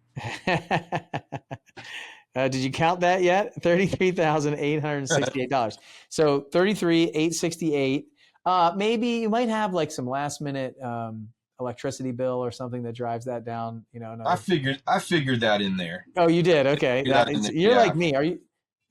Did you count that yet? $33,868. So 33,868. Maybe you might have like some last minute electricity bill or something that drives that down. I figured that in there. Oh, you did. Okay, you're yeah. like me. Are you?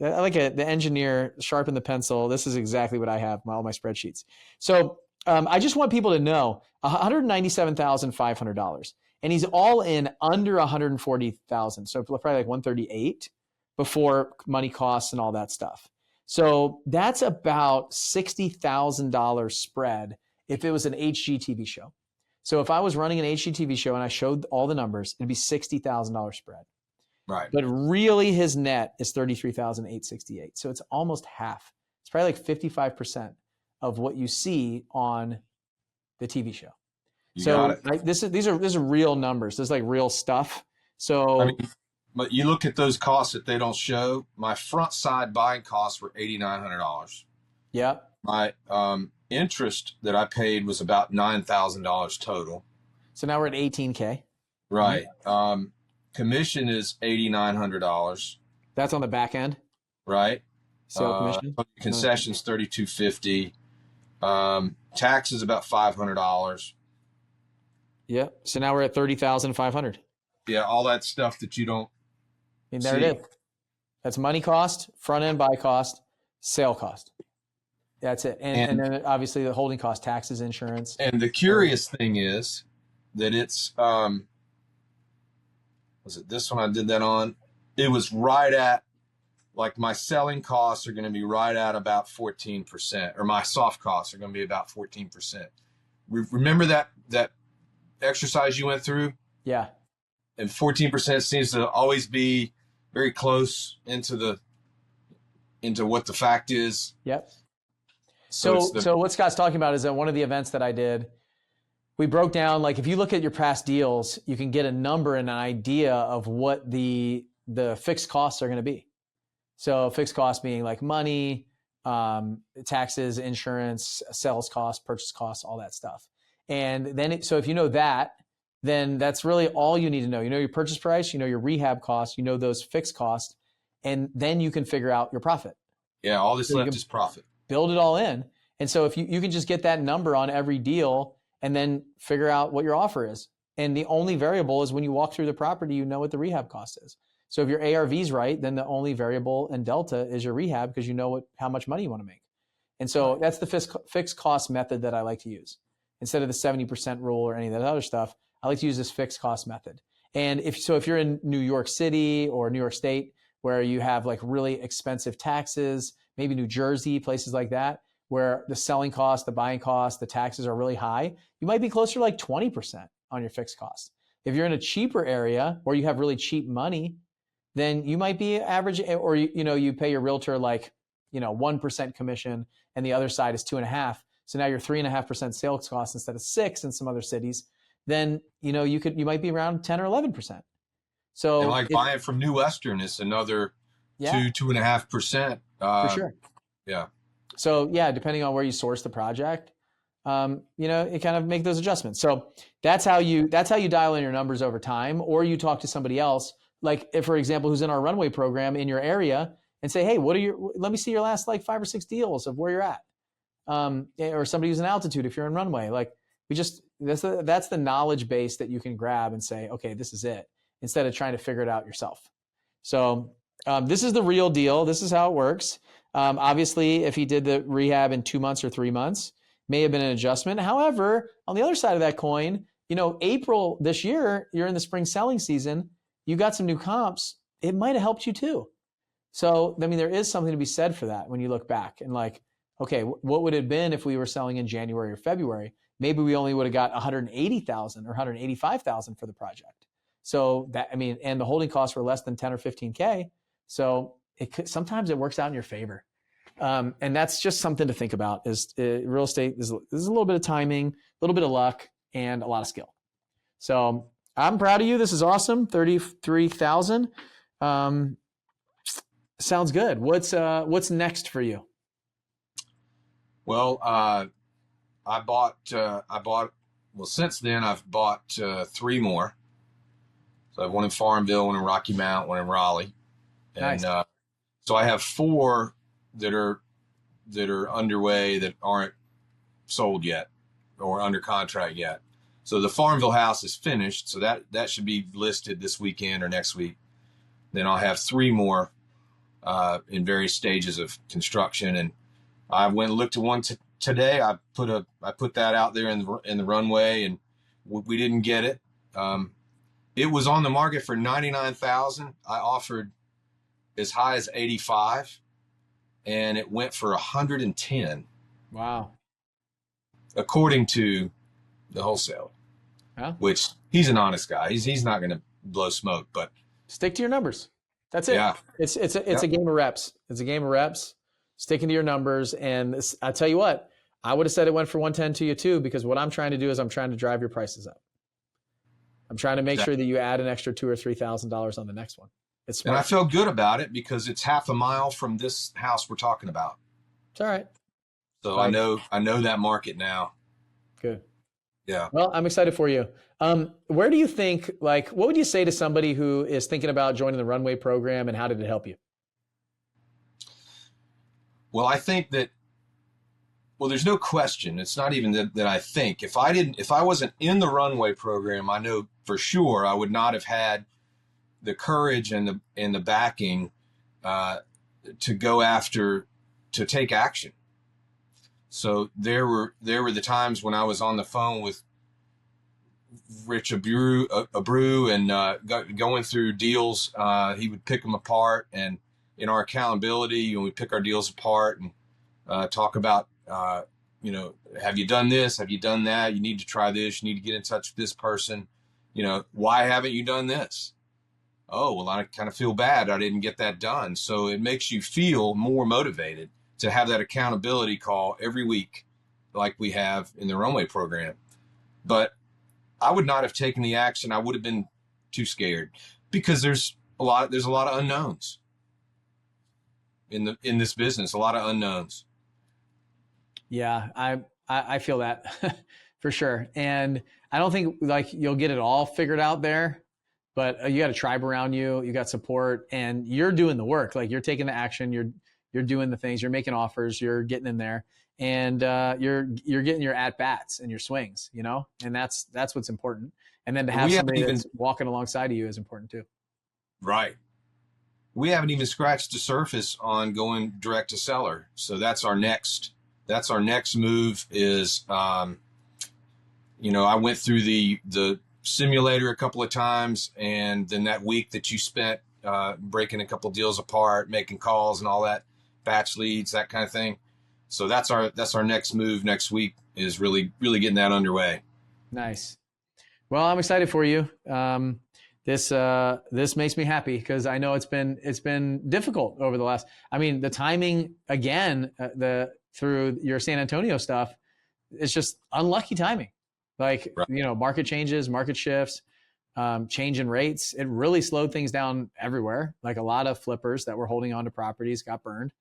I like the engineer sharpen the pencil. This is exactly what I have all my spreadsheets. So I just want people to know $197,500, and he's all in under 140,000. So probably like 138 before money costs and all that stuff. So that's about $60,000 spread if it was an HGTV show. So if I was running an HGTV show and I showed all the numbers, it'd be $60,000 spread. Right. But really his net is 33,868. So it's almost half. It's probably like 55% of what you see on the TV show. You got it. These are real numbers. This is like real stuff. So but you look at those costs that they don't show. My front side buying costs were $8,900. Yep. My interest that I paid was about $9,000 total. So now we're at 18K. Right. Commission is $8,900. That's on the back end. Right. So commission. Concessions $3,250. Taxes about $500. Yep. So now we're at 30,500. Yeah, all that stuff that you don't. There it is. That's money cost, front end buy cost, sale cost. That's it. And then obviously the holding cost, taxes, insurance. And the curious thing is that it's, was it this one I did that on? It was right at, like my selling costs are going to be right at about 14%, or my soft costs are going to be about 14%. Remember that exercise you went through? Yeah. And 14% seems to always be very close into what the fact is. Yep. So what Scott's talking about is that one of the events that I did, we broke down, like if you look at your past deals, you can get a number and an idea of what the fixed costs are going to be. So fixed costs being like money, taxes, insurance, sales costs, purchase costs, all that stuff. And then, so if you know that, then that's really all you need to know. You know your purchase price, you know your rehab costs, you know those fixed costs, and then you can figure out your profit. Yeah, all this left is profit. Build it all in. And so if you can just get that number on every deal and then figure out what your offer is. And the only variable is when you walk through the property, you know what the rehab cost is. So if your ARV is right, then the only variable and delta is your rehab because you know how much money you want to make. And so that's the fixed cost method that I like to use. Instead of the 70% rule or any of that other stuff, I like to use this fixed cost method. And if you're in New York City or New York State, where you have like really expensive taxes, maybe New Jersey, places like that, where the selling cost, the buying cost, the taxes are really high, you might be closer to like 20% on your fixed cost. If you're in a cheaper area or you have really cheap money, then you might be average, or you pay your realtor like 1% commission and the other side is 2.5%. So now you're 3.5% sales cost instead of 6% in some other cities. Then you might be around 10 or 11%. So and buying from New Western is another 2.5%. For sure. Yeah. So depending on where you source the project, it kind of make those adjustments. So that's how you dial in your numbers over time, or you talk to somebody else, like if, for example, who's in our runway program in your area, and say, hey, let me see your last like 5 or 6 deals of where you're at. Or somebody who's in altitude if you're in runway. Like that's the knowledge base that you can grab and say, okay, this is it, instead of trying to figure it out yourself. So this is the real deal. This is how it works. Obviously, if he did the rehab in 2 months or 3 months, may have been an adjustment. However, on the other side of that coin, April this year, you're in the spring selling season, you got some new comps, it might have helped you too. So, there is something to be said for that when you look back and like, okay, what would it have been if we were selling in January or February? Maybe we only would have got 180,000 or 185,000 for the project. So and the holding costs were less than 10 or 15K. So sometimes it works out in your favor. And that's just something to think about is real estate. This is a little bit of timing, a little bit of luck, and a lot of skill. So I'm proud of you. This is awesome. 33,000. Sounds good. What's next for you? Well, I bought, well, since then I've bought 3 more. So I have one in Farmville, one in Rocky Mount, one in Raleigh. And Nice. so I have 4 that are underway that aren't sold yet or under contract yet. So the Farmville house is finished. So that should be listed this weekend or next week. Then I'll have 3 more in various stages of construction. And I went and looked at one today. I put that out there in the runway, and we didn't get it. It was on the market for 99,000. I offered as high as 85, and it went for 110. Wow. According to the wholesaler, which he's an honest guy. He's not going to blow smoke, but stick to your numbers. That's it. Yeah. It's a game of reps. It's a game of reps, sticking to your numbers. And I tell you what, I would have said it went for 110 to you too, because what I'm trying to do is I'm trying to drive your prices up. I'm trying to make sure that you add an extra $2,000 or $3,000 on the next one. It's smart. And I felt good about it because it's half a mile from this house we're talking about. It's all right. So I know that market now. Good. Yeah. Well, I'm excited for you. Where do you think, what would you say to somebody who is thinking about joining the Runway program, and how did it help you? Well, I think that, there's no question. It's not even that I think. If I wasn't in the Runway program, I know for sure I would not have had the courage and the backing to go after, to take action. So there were the times when I was on the phone with Rich Abreu and going through deals. He would pick them apart, and in our accountability, we pick our deals apart and talk about, have you done this? Have you done that? You need to try this. You need to get in touch with this person. Why haven't you done this? Oh, well, I kind of feel bad I didn't get that done. So it makes you feel more motivated to have that accountability call every week, like we have in the Runway program. But I would not have taken the action. I would have been too scared, because there's a lot of unknowns in this business, a lot of unknowns. Yeah, I feel that for sure. And I don't think you'll get it all figured out there, but you got a tribe around you, you got support, and you're doing the work. You're taking the action, you're doing the things, you're making offers, you're getting in there, and you're getting your at bats and your swings, and that's what's important. And then to have somebody that's walking alongside of you is important too. Right. We haven't even scratched the surface on going direct to seller. So that's our next move is, I went through the simulator a couple of times, and then that week that you spent breaking a couple of deals apart, making calls and all that, batch leads, that kind of thing. So that's our next move next week, is really, really getting that underway. Nice. Well, I'm excited for you. This makes me happy, because I know it's been difficult over the last, the timing again, through your San Antonio stuff, it's just unlucky timing. Right. Market changes, market shifts, change in rates. It really slowed things down everywhere. A lot of flippers that were holding on to properties got burned,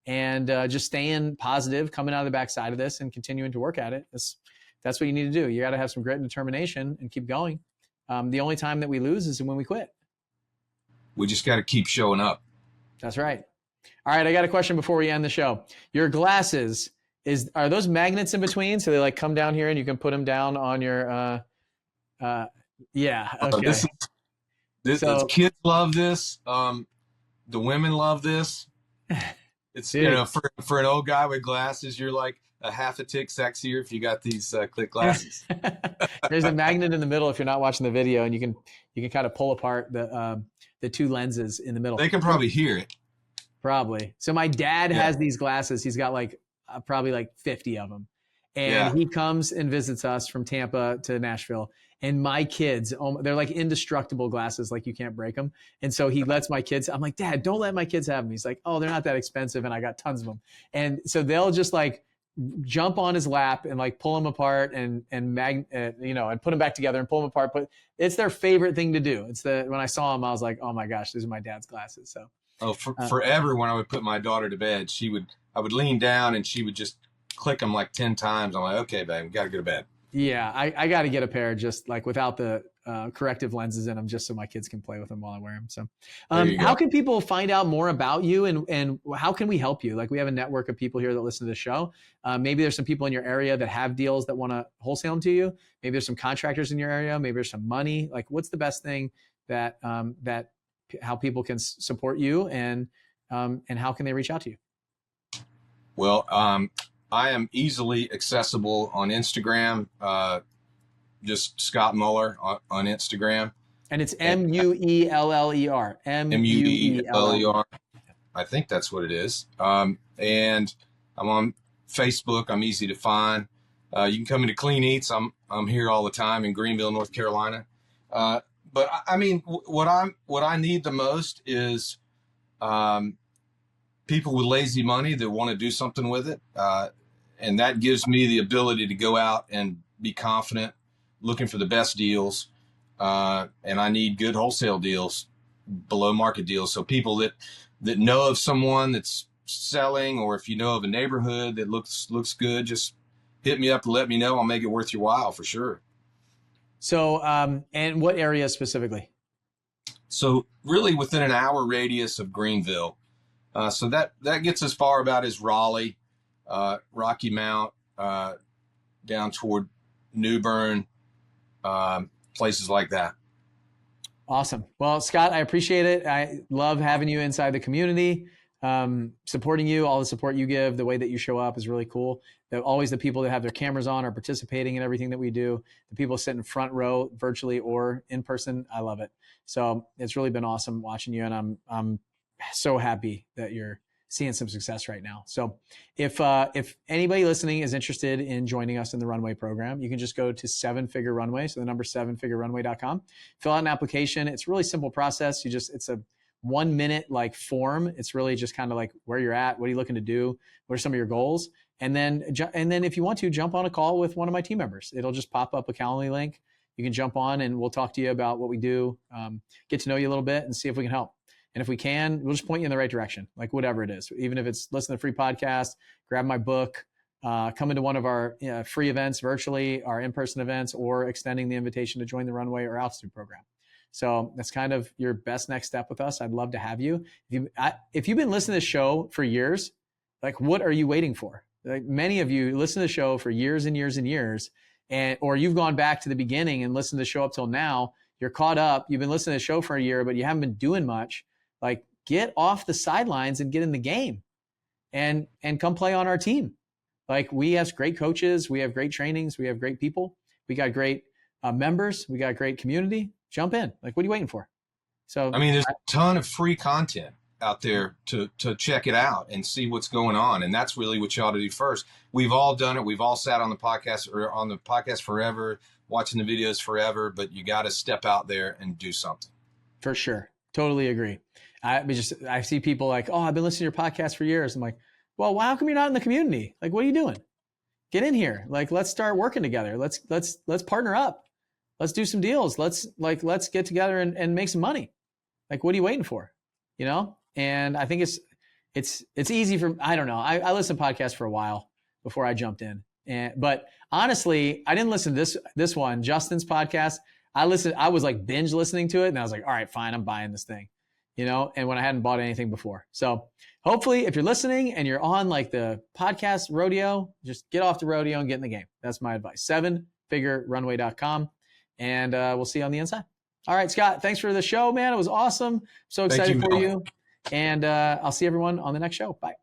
and just staying positive, coming out of the backside of this and continuing to work at it. That's what you need to do. You got to have some grit and determination and keep going. The only time that we lose is when we quit. We just got to keep showing up. That's right. All right. I got a question before we end the show. Your glasses, are those magnets in between? So they come down here and you can put them down on your, yeah. Okay. The kids love this. The women love this. It's, for an old guy with glasses, you're like a half a tick sexier if you got these click glasses. There's a magnet in the middle if you're not watching the video, and you can kind of pull apart the 2 lenses in the middle. They can probably hear it. Probably. So my dad has these glasses. He's got probably 50 of them. And he comes and visits us from Tampa to Nashville. And my kids, they're indestructible glasses, you can't break them. And so he lets my kids, I'm like, Dad, don't let my kids have them. He's like, oh, they're not that expensive. And I got tons of them. And so they'll just jump on his lap and like pull him apart and put them back together and pull them apart. But it's their favorite thing to do. When I saw him, I was like, oh my gosh, these are my dad's glasses. So, forever when I would put my daughter to bed, I would lean down and she would just click them like 10 times. I'm like, okay, babe, we got to go to bed. Yeah, I got to get a pair just like without the corrective lenses in them, just so my kids can play with them while I wear them. So how can people find out more about you and how can we help you? Like we have a network of people here that listen to the show. Maybe there's some people in your area that have deals that want to wholesale them to you. Maybe there's some contractors in your area. Maybe there's some money. Like what's the best thing that how people can support you and how can they reach out to you? Well, I am easily accessible on Instagram. Just Scott Mueller on Instagram. And it's Mueller. Mueller. I think that's what it is. And I'm on Facebook. I'm easy to find. You can come into Clean Eats. I'm here all the time in Greenville, North Carolina. But I mean, what I need the most is people with lazy money that want to do something with it. And that gives me the ability to go out and be confident, looking for the best deals. And I need good wholesale deals, below market deals. So people that know of someone that's selling, or if you know of a neighborhood that looks good, just hit me up and let me know. I'll make it worth your while for sure. So, and what area specifically? So really within an hour radius of Greenville. So that gets as far about as Raleigh, Rocky Mount, down toward New Bern, places like that. Awesome. Well, Scott, I appreciate it. I love having you inside the community, supporting you, all the support you give, the way that you show up is really cool. Always the people that have their cameras on are participating in everything that we do. The people sitting front row virtually or in person, I love it. So it's really been awesome watching you, and I'm so happy that you're seeing some success right now. So if anybody listening is interested in joining us in the Runway program, you can just go to 7-Figure Runway. So the number 7figurerunway.com, fill out an application. It's a really simple process. It's a 1 minute like form. It's really just kind of like where you're at, what are you looking to do, what are some of your goals, and then if you want to jump on a call with one of my team members, it'll just pop up a Calendly link. You can jump on and we'll talk to you about what we do, get to know you a little bit and see if we can help. And if we can, we'll just point you in the right direction, like whatever it is. Even if it's listen to the free podcast, grab my book, come into one of our free events virtually, our in-person events, or extending the invitation to join the Runway or Altitude program. So that's kind of your best next step with us. I'd love to have you. If you've been listening to this show for years, like what are you waiting for? Like many of you listen to the show for years and years and years, or you've gone back to the beginning and listened to the show up till now. You're caught up. You've been listening to the show for a year, but you haven't been doing much. Like get off the sidelines and get in the game and come play on our team. Like we have great coaches. We have great trainings. We have great people. We got great members. We got great community. Jump in. Like, what are you waiting for? So, I mean, there's a ton of free content out there to check it out and see what's going on. And that's really what you ought to do first. We've all done it. We've all sat on the podcast forever, watching the videos forever, but you got to step out there and do something. For sure. Totally agree. I see people like, oh, I've been listening to your podcast for years. I'm like, well, how come you're not in the community? Like, what are you doing? Get in here. Like, let's start working together. Let's partner up. Let's do some deals. Let's get together and make some money. Like, what are you waiting for? You know? And I think it's easy for, I don't know. I listened to podcasts for a while before I jumped in. But honestly, I didn't listen to this one, Justin's podcast. I was like binge listening to it, and I was like, all right, fine, I'm buying this thing, you know, and when I hadn't bought anything before. So hopefully if you're listening and you're on like the podcast rodeo, just get off the rodeo and get in the game. That's my advice. 7figurerunway.com, and we'll see you on the inside. All right, Scott, thanks for the show, man. It was awesome. So excited for you. And I'll see everyone on the next show. Bye.